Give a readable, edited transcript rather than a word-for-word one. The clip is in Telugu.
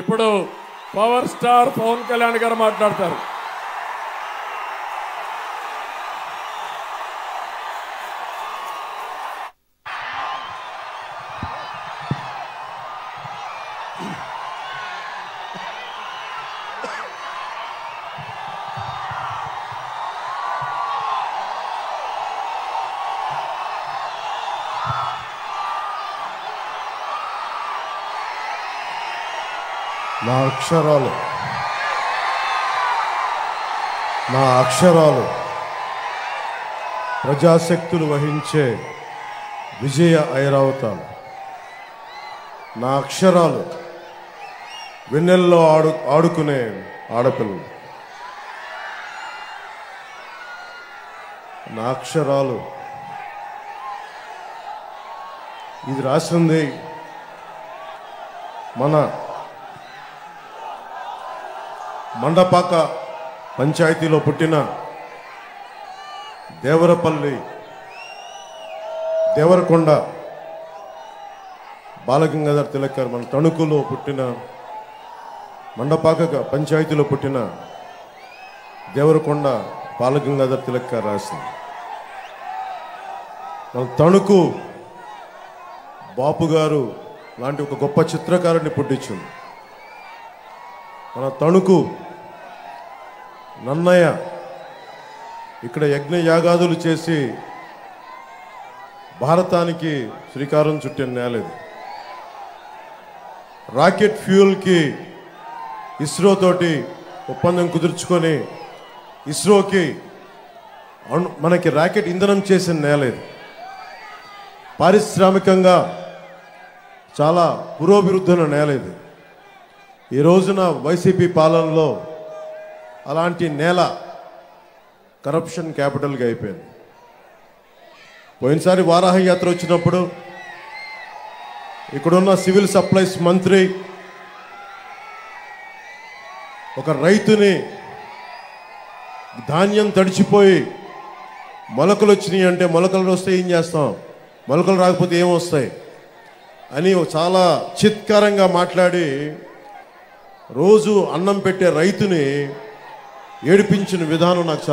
ఇప్పుడు పవర్ స్టార్ పవన్ కళ్యాణ్ గారు మాట్లాడతారు. నా అక్షరాలు ప్రజాశక్తులు వహించే విజయ ఐరావతాలు. నా అక్షరాలు వెన్నెల్లో ఆడుకునే ఆడపిల్లలు. నా అక్షరాలు ఇది రాసింది మన మండపాక పంచాయతీలో పుట్టిన దేవరపల్లి దేవరకొండ బాలగంగాధర్ తిలక్ గారు. మన తణుకులో పుట్టిన మండపాక పంచాయతీలో పుట్టిన దేవరకొండ బాలగంగాధర్ తిలక్ గారు రాసింది. మన తణుకు బాపు గారు లాంటి ఒక గొప్ప చిత్రకారుడిని పుట్టించింది. మన తణుకు నన్నయ్య ఇక్కడ యజ్ఞ యాగాదులు చేసి భారతానికి శ్రీకారం చుట్టిన నేలేదు. రాకెట్ ఫ్యూయల్కి ఇస్రో తోటి ఒప్పందం కుదుర్చుకొని ఇస్రోకి మనకి రాకెట్ ఇంధనం చేసిన నేలేదు. పారిశ్రామికంగా చాలా పురోభివృద్ధి నేలేదు. ఈ రోజున వైసీపీ పాలనలో అలాంటి నేల కరప్షన్ క్యాపిటల్గా అయిపోయింది. పోయినసారి వారాహ యాత్ర వచ్చినప్పుడు ఇక్కడున్న సివిల్ సప్లైస్ మంత్రి ఒక రైతుని ధాన్యం తడిచిపోయి మొలకలు వచ్చినాయి అంటే మొలకలు వస్తే ఏం చేస్తాం, మొలకలు రాకపోతే ఏమొస్తాయి అని చాలా చిత్కారంగా మాట్లాడి రోజు అన్నం పెట్టే రైతుని ఏడిపించిన విధానం నాకు చాలా